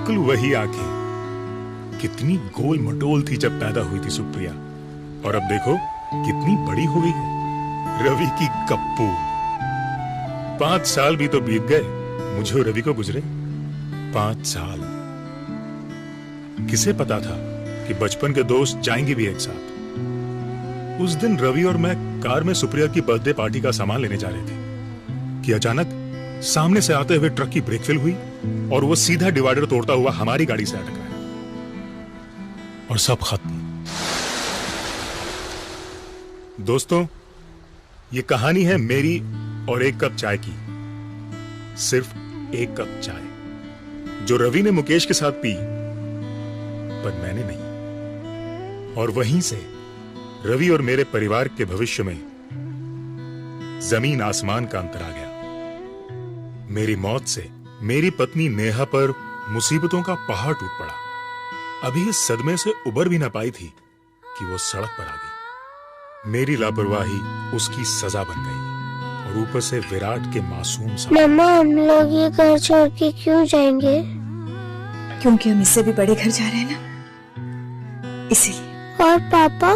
बिल्कुल वही आंखें। कितनी गोल मटोल थी जब पैदा हुई थी सुप्रिया, और अब देखो कितनी बड़ी हो गई है। रवि की कप्पू। 5 साल भी तो बीत गए मुझे और रवि को गुजरे। 5 साल। किसे पता था कि बचपन के दोस्त जाएंगे भी एक साथ। उस दिन रवि और मैं कार में सुप्रिया की बर्थडे पार्टी का सामान लेने जा रहे थे कि अचानक सामने से आते हुए ट्रक की ब्रेक फेल हुई और वो सीधा डिवाइडर तोड़ता हुआ हमारी गाड़ी से अटका और सब खत्म। दोस्तों, ये कहानी है मेरी और एक कप चाय की। सिर्फ एक कप चाय जो रवि ने मुकेश के साथ पी, पर मैंने नहीं। और वहीं से रवि और मेरे परिवार के भविष्य में जमीन आसमान का अंतर आ गया। मेरी मौत से मेरी पत्नी नेहा पर मुसीबतों का पहाड़ टूट पड़ा। अभी इस सदमे से उबर भी ना पाई थी कि वो सड़क पर आ गई। मेरी लापरवाही उसकी सजा बन गई और ऊपर से विराट के मासूम सा। मम्मा, हम लोग ये घर छोड़ के क्यों जाएंगे? क्योंकि हम इससे भी बड़े घर जा रहे हैं ना, इसीलिए। और पापा?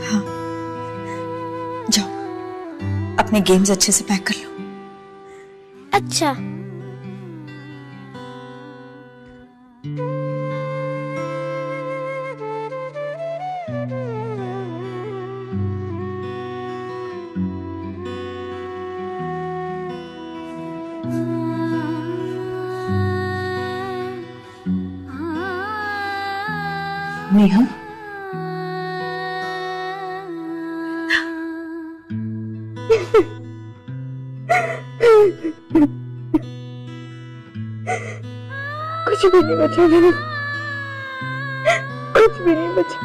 हाँ, जाओ अपने गेम्स अच्छे से पैक कर लो। अच्छा। नेहा, कुछ भी नहीं बचा मेरे, कुछ भी नहीं बचा।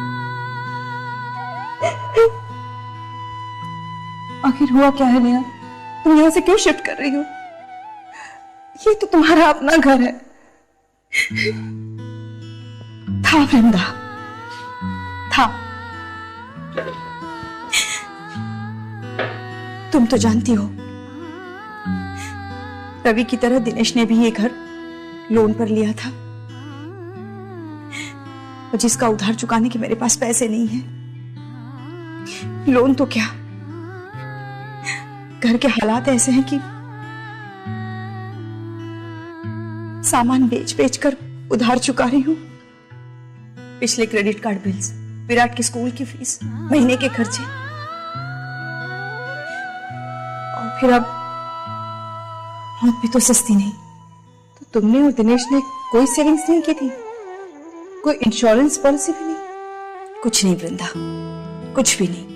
आखिर हुआ क्या है नेहा? तुम यहाँ से क्यों शिफ्ट कर रही हो? ये तो तुम्हारा अपना घर है। था वृंदा, था। तुम तो जानती हो, रवि की तरह दिनेश ने भी ये घर लोन पर लिया था, और जिसका उधार चुकाने के मेरे पास पैसे नहीं है। लोन तो क्या, घर के हालात ऐसे हैं कि सामान बेच बेच कर उधार चुका रही हूं। पिछले क्रेडिट कार्ड बिल्स, विराट के स्कूल की फीस, महीने के खर्चे, और फिर अब मौत भी तो सस्ती नहीं। तो तुमने और दिनेश ने कोई सेविंग्स नहीं की थी? कोई इंश्योरेंस पॉलिसी भी नहीं? कुछ नहीं वृंदा, कुछ भी नहीं।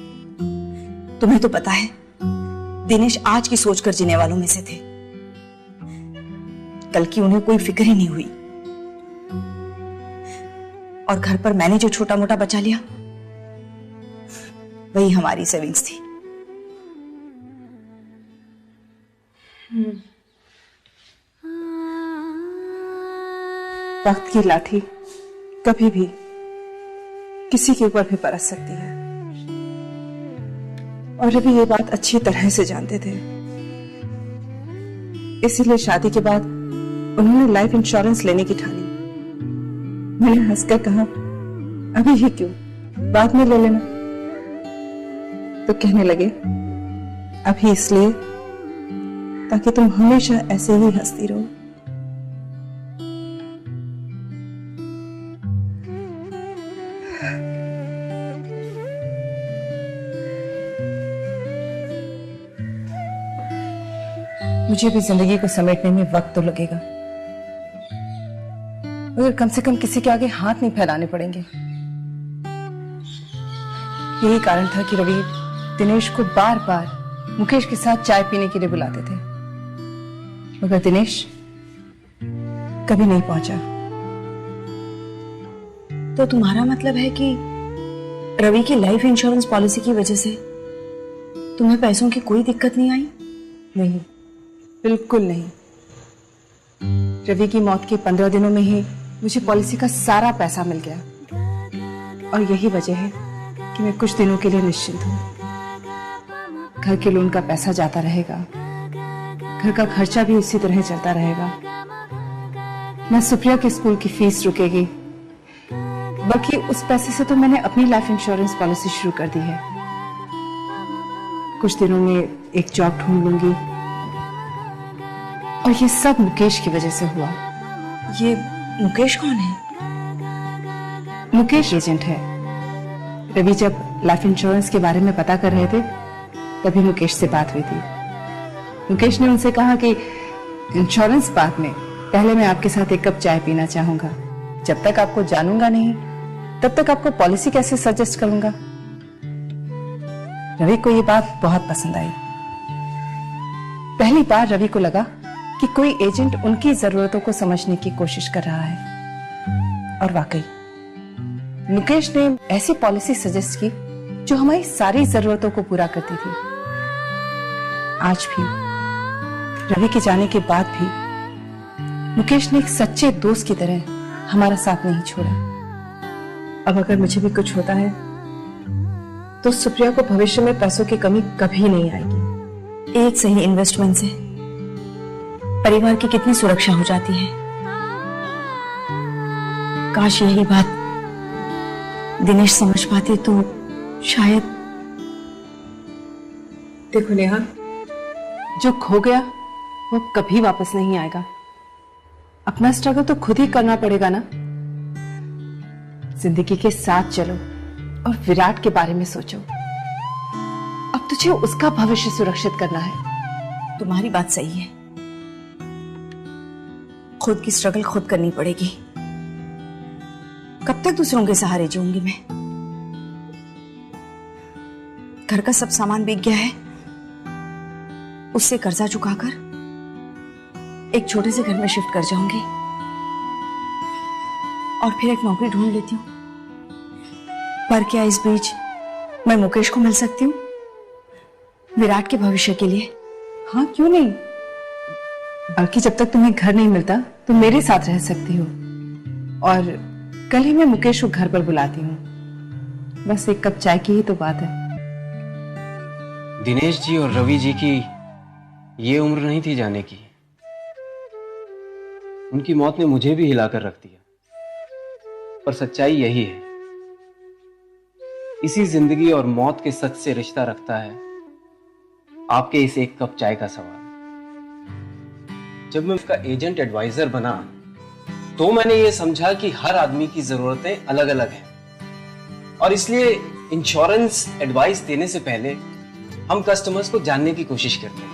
तुम्हें तो पता है दिनेश आज की सोच कर जीने वालों में से थे। कल की उन्हें कोई फिक्र ही नहीं हुई। और घर पर मैंने जो छोटा मोटा बचा लिया, वही हमारी सेविंग्स थी। वक्त की लाठी कभी भी किसी के ऊपर भी बरस सकती है, और रवि ये बात अच्छी तरह से जानते थे। इसीलिए शादी के बाद उन्होंने लाइफ इंश्योरेंस लेने की ठानी। मैंने हंसकर कहा, अभी ही क्यों, बाद में ले लेना। तो कहने लगे, अभी इसलिए ताकि तुम हमेशा ऐसे ही हंसती रहो। मुझे भी जिंदगी को समेटने में वक्त तो लगेगा, मगर कम से कम किसी के आगे हाथ नहीं फैलाने पड़ेंगे। यही कारण था कि रवि दिनेश को बार बार मुकेश के साथ चाय पीने के लिए बुलाते थे, मगर दिनेश कभी नहीं पहुंचा। तो तुम्हारा मतलब है कि रवि की लाइफ इंश्योरेंस पॉलिसी की वजह से तुम्हें पैसों की कोई दिक्कत नहीं आई? नहीं, बिल्कुल नहीं। रवि की मौत के 15 दिनों में ही मुझे पॉलिसी का सारा पैसा मिल गया, और यही वजह है कि मैं कुछ दिनों के लिए निश्चिंत हूँ। घर के लोन का पैसा जाता रहेगा, घर का खर्चा भी उसी तरह चलता रहेगा, न सुप्रिया के स्कूल की फीस रुकेगी, बल्कि उस पैसे से तो मैंने अपनी लाइफ इंश्योरेंस पॉलिसी शुरू कर दी है। कुछ दिनों में एक जॉब ढूंढ लूंगी, और ये सब मुकेश की वजह से हुआ। ये मुकेश कौन है? मुकेश एजेंट है। रवि जब लाइफ इंश्योरेंस के बारे में पता कर रहे थे, तभी मुकेश से बात हुई थी। मुकेश ने उनसे कहा कि इंश्योरेंस बात में पहले मैं आपके साथ एक कप चाय पीना चाहूंगा। जब तक आपको जानूंगा नहीं, तब तक आपको पॉलिसी कैसे सजेस्ट करूंगा। रवि को ये बात बहुत पसंद आई। पहली बार रवि को लगा कि कोई एजेंट उनकी जरूरतों को समझने की कोशिश कर रहा है। और वाकई मुकेश ने ऐसी पॉलिसी सजेस्ट की जो हमारी सारी जरूरतों को पूरा करती थी। आज भी रवि के जाने के बाद भी मुकेश ने एक सच्चे दोस्त की तरह हमारा साथ नहीं छोड़ा। अब अगर मुझे भी कुछ होता है तो सुप्रिया को भविष्य में पैसों की कमी कभी नहीं आएगी। एक सही इन्वेस्टमेंट से परिवार की कितनी सुरक्षा हो जाती है। काश यही बात दिनेश समझ पाते तो शायद। देखो नेहा, जो खो गया वो कभी वापस नहीं आएगा। अपना स्ट्रगल तो खुद ही करना पड़ेगा ना। जिंदगी के साथ चलो और विराट के बारे में सोचो। अब तुझे उसका भविष्य सुरक्षित करना है। तुम्हारी बात सही है, खुद की स्ट्रगल खुद करनी पड़ेगी। कब तक दूसरों के सहारे जीऊंगी मैं? घर का सब सामान बिक गया है, उससे कर्जा चुकाकर एक छोटे से घर में शिफ्ट कर जाऊंगी और फिर एक नौकरी ढूंढ लेती हूँ। पर क्या इस बीच मैं मुकेश को मिल सकती हूँ विराट के भविष्य के लिए? हाँ, क्यों नहीं। बल्कि जब तक तुम्हें घर नहीं मिलता तो मेरे साथ रह सकती हो। और कल ही मैं मुकेश को घर पर बुलाती हूँ। बस एक कप चाय की ही तो बात है। दिनेश जी और रवि जी की ये उम्र नहीं थी जाने की। उनकी मौत ने मुझे भी हिलाकर रख दिया। पर सच्चाई यही है, इसी जिंदगी और मौत के सच से रिश्ता रखता है आपके इस एक कप चाय का सवाल। जब मैं उसका एजेंट एडवाइजर बना तो मैंने ये समझा कि हर आदमी की जरूरतें अलग अलग हैं और इसलिए इंश्योरेंस एडवाइस देने से पहले हम कस्टमर्स को जानने की कोशिश करते हैं,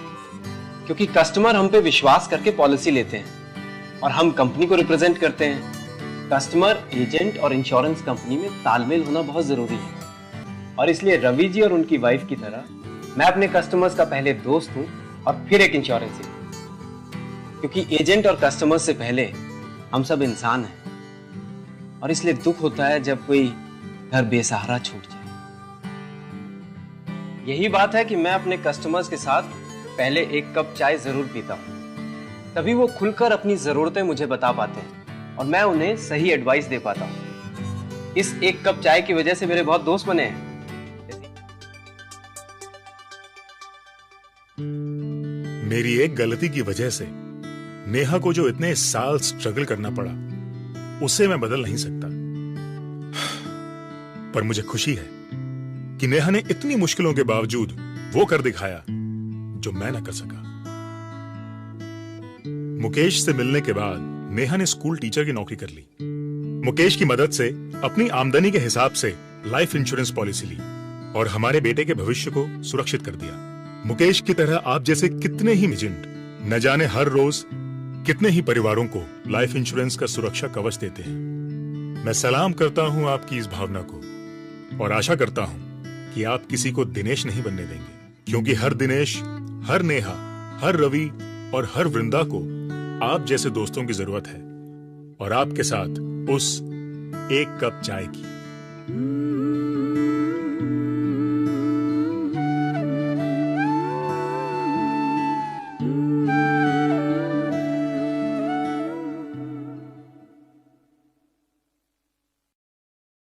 क्योंकि कस्टमर हम पे विश्वास करके पॉलिसी लेते हैं और हम कंपनी को रिप्रेजेंट करते हैं। कस्टमर, एजेंट और इंश्योरेंस कंपनी में तालमेल होना बहुत जरूरी है। और इसलिए रवि जी और उनकी वाइफ की तरह मैं अपने कस्टमर्स का पहले दोस्त हूं और फिर एक इंश्योरेंस एजेंट, क्योंकि एजेंट और कस्टमर से पहले हम सब इंसान हैं और इसलिए दुख होता है जब कोई घर बेसहारा छूट जाए। यही बात है कि मैं अपने कस्टमर्स के साथ पहले एक कप चाय जरूर पीता हूं, तभी वो खुलकर अपनी जरूरतें मुझे बता पाते हैं और मैं उन्हें सही एडवाइस दे पाता हूं। इस एक कप चाय की वजह से मेरे बहुत दोस्त बने हैं। मेरी एक गलती की वजह से नेहा को जो इतने साल स्ट्रगल करना पड़ा, उसे मैं बदल नहीं सकता। पर मुझे खुशी है कि नेहा ने इतनी मुश्किलों के बावजूद वो कर दिखाया जो मैं न कर सका। मुकेश से मिलने के बाद नेहा ने स्कूल टीचर की नौकरी कर ली। मुकेश की मदद से अपनी आमदनी के हिसाब से लाइफ इंश्योरेंस पॉलिसी ली और हमारे बेटे के भविष्य को सुरक्षित कर दिया। मुकेश की तरह आप जैसे कितने ही एजेंट न जाने हर रोज कितने ही परिवारों को लाइफ इंश्योरेंस का सुरक्षा कवच देते हैं। मैं सलाम करता हूं आपकी इस भावना को और आशा करता हूं कि आप किसी को दिनेश नहीं बनने देंगे, क्योंकि हर दिनेश, हर नेहा, हर रवि और हर वृंदा को आप जैसे दोस्तों की जरूरत है और आपके साथ उस एक कप चाय की।